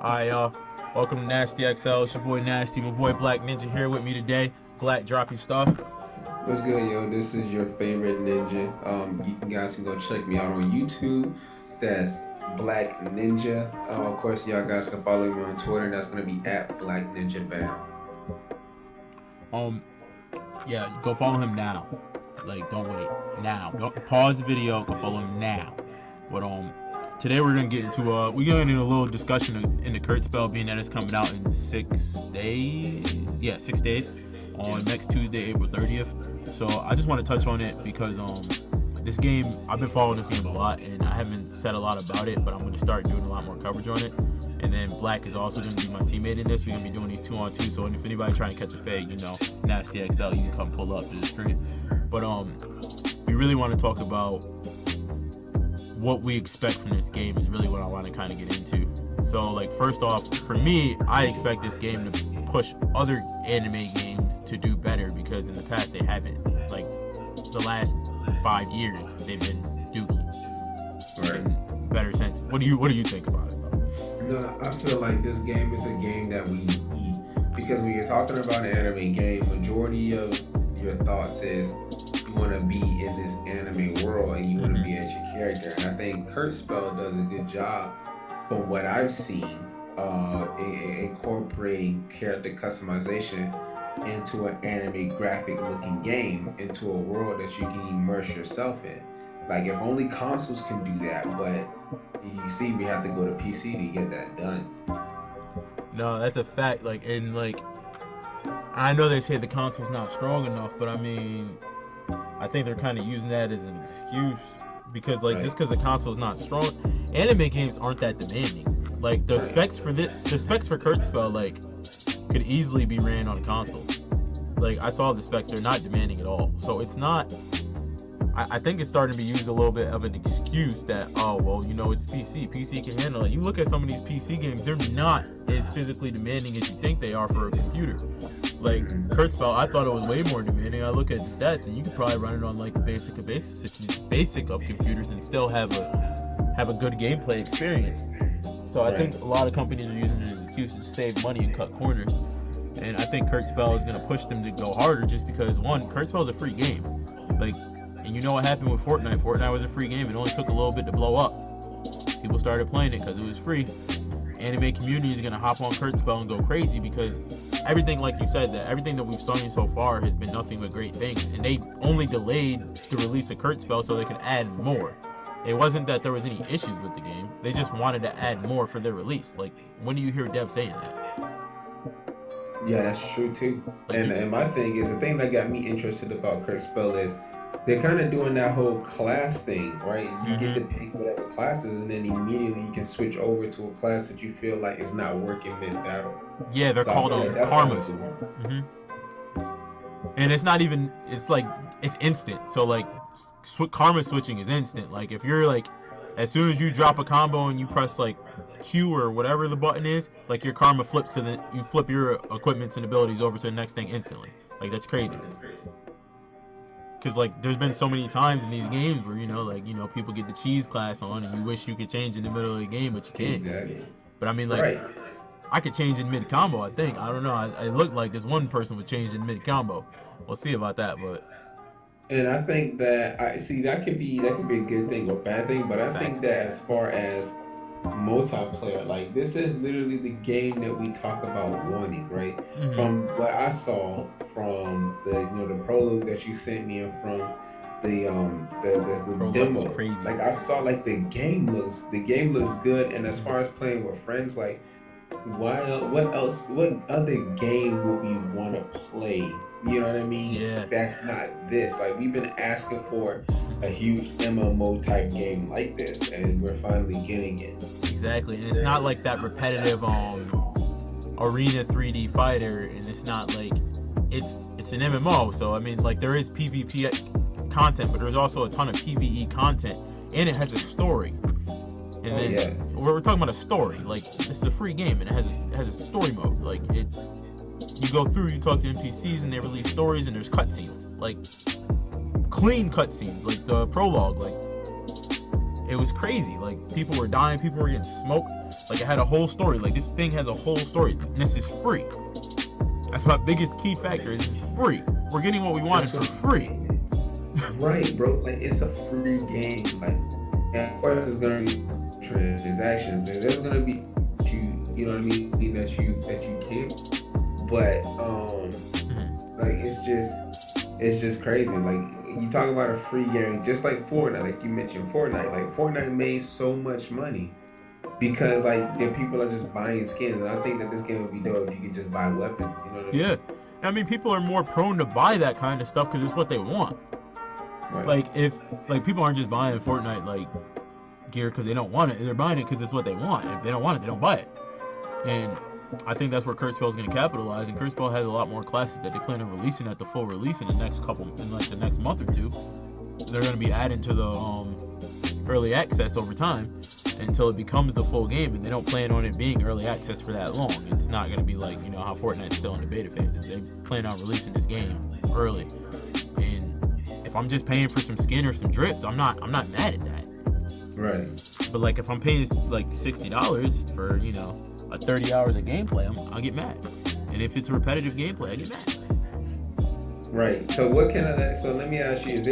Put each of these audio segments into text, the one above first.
Hi, welcome to NastyXL. It's your boy Nasty, my boy BlackNinja here with me today. Black, drop your stuff. What's good, yo? This is your favorite ninja. You guys can go check me out on YouTube. That's BlackNinja. Of course, y'all guys can follow me on Twitter. That's gonna be at BlackNinjaBam. Um, yeah, go follow him now. Like, don't wait. Now, don't pause the video. Go follow him now. But today we're gonna get into we're going into a little discussion in the Kurtzpel, being that it's coming out in 6 days. Yeah, 6 days. On next Tuesday, April 30th. So I just want to touch on it because this game, I've been following this game a lot and I haven't said a lot about it, but I'm going to start doing a lot more coverage on it. And then Black is also going to be my teammate in this. We're going to be doing these 2-on-2. So if anybody trying to catch a fade, NastyXL, you can come pull up to the screen. But we really want to talk about what we expect from this game is really what I want to kind of get into. So like, first off, for me, I expect this game to push other anime games to do better, because in the past they haven't. Like the last 5 years they've been dookie. Right. In better sense. What do you think about it though? No, I feel like this game is a game that we eat, because when you're talking about an anime game, majority of your thoughts is you want to be in this anime world and you want to be as your character. And I think Kurtzpel does a good job, from what I've seen, incorporating character customization into an anime graphic looking game, into a world that you can immerse yourself in. Like, if only consoles can do that, but you see we have to go to PC to get that done. No, that's a fact. Like, and like, I know they say the console's not strong enough, but I mean, I think they're kind of using that as an excuse, because like, just because the console's not strong, anime games aren't that demanding. Like the specs for Kurtzpel like could easily be ran on a console. Like, I saw the specs; they're not demanding at all. So it's not. I think it's starting to be used a little bit of an excuse that, oh well, it's PC. PC can handle it. You look at some of these PC games; they're not as physically demanding as you think they are for a computer. Like Kurtzpel, I thought it was way more demanding. I look at the stats, and you could probably run it on like the basic of computers and still have a good gameplay experience. So I think a lot of companies are using it as an excuse to save money and cut corners. And I think Kurtzpel is going to push them to go harder, just because, one, Kurtzpel is a free game. Like, and you know what happened with Fortnite? Fortnite was a free game. It only took a little bit to blow up. People started playing it because it was free. Anime community is going to hop on Kurtzpel and go crazy, because everything, like you said, that everything that we've seen so far has been nothing but great things. And they only delayed the release of Kurtzpel so they could add more. It wasn't that there was any issues with the game. They just wanted to add more for their release. Like, when do you hear devs saying that? Yeah, that's true too. And my thing is, the thing that got me interested about Kurtzpel is they're kind of doing that whole class thing, right? You get to pick whatever classes, and then immediately you can switch over to a class that you feel like is not working mid-battle. Yeah, they're called karmas. And it's not even, it's like, it's instant. So like, karma switching is instant. Like, if you're like, as soon as you drop a combo and you press like Q or whatever the button is, like, your karma flips to you flip your equipments and abilities over to the next thing instantly. Like, that's crazy. Because like, there's been so many times in these games where people get the cheese class on and you wish you could change in the middle of the game, but you can't. Exactly. But I mean, like, I could change in mid combo. I think, I don't know. It looked like this one person would change in mid combo. We'll see about that, but. And I think that that could be a good thing or bad thing, but I think that as far as multiplayer, like, this is literally the game that we talk about wanting, right? From what I saw from the prologue that you sent me, and from the demo, like, I saw like the game looks good, and as far as playing with friends, like, what other game would we want to play? You know what I mean? Yeah. That's not this. Like, we've been asking for a huge MMO type game like this, and we're finally getting it. Exactly, and it's not like that repetitive arena 3D fighter, and it's not like it's an MMO. So I mean, like, there is PvP content, but there's also a ton of PvE content, and it has a story. And then we're talking about a story. Like, this is a free game, and it has a story mode. Like, you go through, you talk to NPCs, and they release stories, and there's cutscenes, like clean cutscenes, like the prologue. Like, it was crazy. Like, people were dying, people were getting smoked. Like, it had a whole story. Like, this thing has a whole story, and this is free. That's my biggest key factor. Is it's free. We're getting what we wanted for free. Right, bro. Like, it's a free game. Like, and of course, there's gonna be transactions. There's gonna be you know what I mean, that you can. But like, it's just crazy. Like, you talk about a free game, just like Fortnite. Like you mentioned, Fortnite. Like, Fortnite made so much money because like the people are just buying skins, and I think that this game would be dope if you could just buy weapons. You know what I mean? Yeah, I mean, people are more prone to buy that kind of stuff because it's what they want. Right. Like, if like people aren't just buying Fortnite like gear because they don't want it, they're buying it because it's what they want. If they don't want it, they don't buy it. And I think that's where Kurtzpel is going to capitalize. And Kurtzpel has a lot more classes that they plan on releasing at the full release in the next month or two. They're going to be adding to the early access over time until it becomes the full game. And they don't plan on it being early access for that long. It's not going to be like, you know, how Fortnite's still in the beta phase. They plan on releasing this game early. And if I'm just paying for some skin or some drips, I'm not mad at that. Right. But like, if I'm paying like $60 for, you know, 30 hours of gameplay, I'll get mad. And if it's repetitive gameplay, I get mad. Right. So so let me ask you, is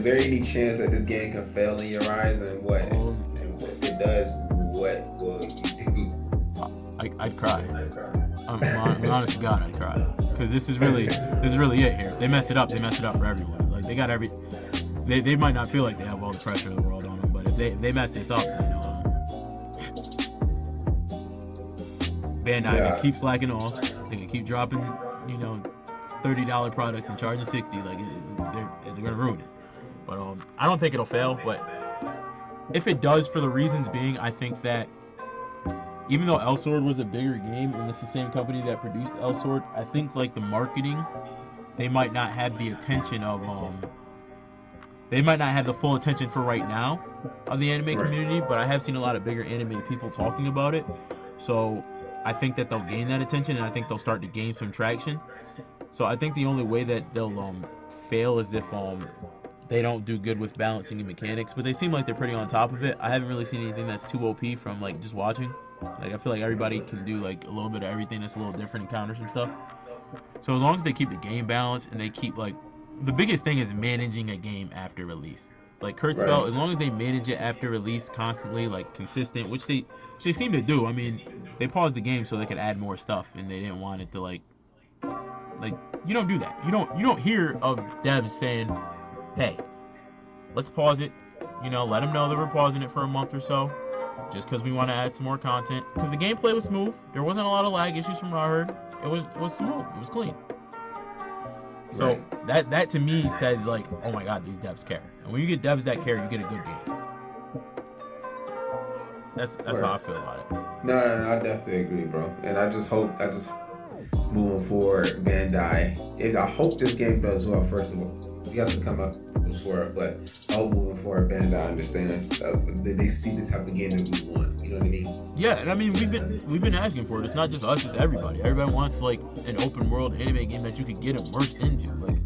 there any chance that this game can fail in your eyes, and if it does, what will you do? I'd cry. I'm honest to God, I'd cry. Because this is really it here. They mess it up for everyone. Like, they got they might not feel like they have all the pressure in the world on them, but if they mess this up, you know, Bandai can keep slacking off. They can keep dropping, you know, $30 products and charging $60. Like, they're gonna ruin it. But I don't think it'll fail. But if it does, for the reasons being, I think that even though El Sword was a bigger game, and it's the same company that produced El Sword, I think like the marketing, they might not have the attention of they might not have the full attention for right now of the anime community. But I have seen a lot of bigger anime people talking about it, so I think that they'll gain that attention, and I think they'll start to gain some traction. So I think the only way that they'll fail is if they don't do good with balancing and mechanics. But they seem like they're pretty on top of it. I haven't really seen anything that's too OP from like just watching. Like, I feel like everybody can do like a little bit of everything that's a little different and counter some stuff. So as long as they keep the game balanced, and they keep like, the biggest thing is managing a game after release. Like Kurtzpel, as long as they manage it after release constantly, like consistent, which they seem to do. I mean, they paused the game so they could add more stuff, and they didn't want it to like you don't do that. You don't hear of devs saying, "Hey, let's pause it." You know, let them know that we're pausing it for a month or so, just because we want to add some more content. Because the gameplay was smooth. There wasn't a lot of lag issues from what I heard. It was smooth. It was clean. So that to me says like, oh my God, these devs care. And when you get devs that care, you get a good game. That's how I feel about it. No, I definitely agree, bro. And I just hope moving forward, Bandai, I hope this game does well. First of all, you have to come up for it, but I hope moving forward, Bandai understands that they see the type of game that we want. You know what I mean? Yeah, and I mean, we've been asking for it. It's not just us; it's everybody. Everybody wants like an open world anime game that you could get immersed into. Like,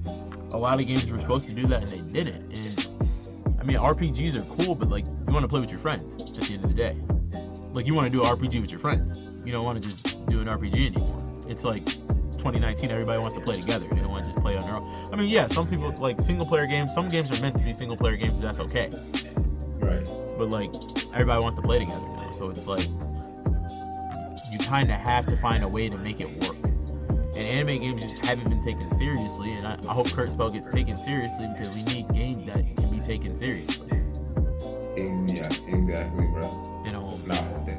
a lot of games were supposed to do that, and they didn't. And I mean, RPGs are cool, but like, you want to play with your friends at the end of the day. Like, you want to do an RPG with your friends. You don't want to just do an RPG anymore. It's like 2019, everybody wants to play together. They don't want to just play on their own. I mean, yeah, some people like single player games. Some games are meant to be single player games, that's okay. Right. But like, everybody wants to play together now, so it's like you kind of have to find a way to make it work. And anime games just haven't been taken seriously, and I hope Kurtzpel gets taken seriously, because we need games that can be taken seriously. Yeah, exactly, bro. You know,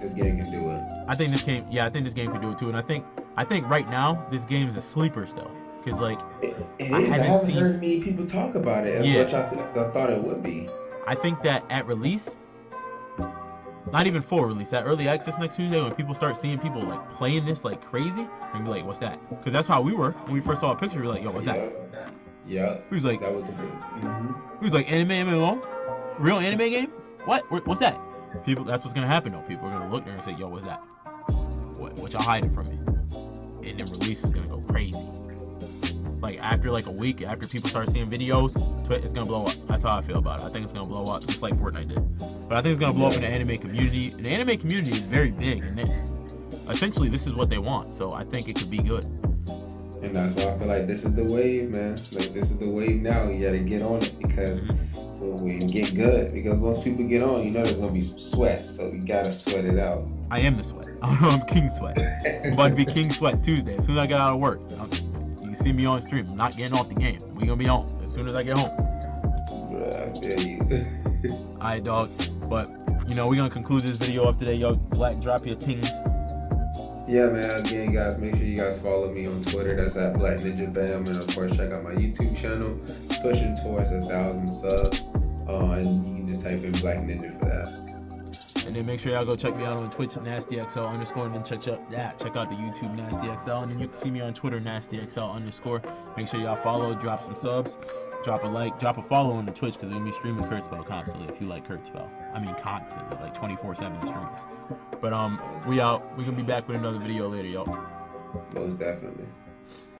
this game can do it. I think this game can do it too, and I think right now this game is a sleeper still, because like I haven't heard many people talk about it as much I thought it would be. I think that at release, not even full release, at early access next Tuesday, when people start seeing people like playing this like crazy, and be like, "What's that?" Because that's how we were when we first saw a picture. We were like, "Yo, what's that?" Yeah. He was like, "That was a good." He was like, "Anime MMO, real anime game? What's that?" People, that's what's gonna happen though. People are gonna look there and say, "Yo, what's that? What y'all hiding from me?" And then release is gonna go crazy. like after like a week, after people start seeing videos, it's gonna blow up. That's how I feel about it. I think it's gonna blow up just like Fortnite did. But I think it's gonna blow up in the anime community. And the anime community is very big, and essentially this is what they want. So I think it could be good. And that's why I feel like this is the wave, man. Like this is the wave now. You gotta get on it because we get good. Because once people get on, you know there's gonna be some sweat. So you gotta sweat it out. I am the sweat. I'm King Sweat. I'm about to be King Sweat Tuesday. As soon as I get out of work, you can see me on stream. I'm not getting off the game. We gonna be on as soon as I get home. Bruh, I feel you. Alright, dog. But we're gonna conclude this video up today. Yo, Black, drop your tings. Yeah, man. Again, guys, make sure you guys follow me on Twitter. That's at BlackNinja, and of course, check out my YouTube channel. Pushing towards 1,000 subs, and you can just type in BlackNinja for that. And then make sure y'all go check me out on Twitch, NastyXL_, and then check out the YouTube NastyXL, and then you can see me on Twitter, NastyXL_. Make sure y'all follow, drop some subs, drop a like, drop a follow on the Twitch, because we're gonna be streaming Kurtzpel constantly. If you like Kurtzpel, I mean constantly, like 24/7 streams. But we out. We gonna be back with another video later, yo. Most definitely.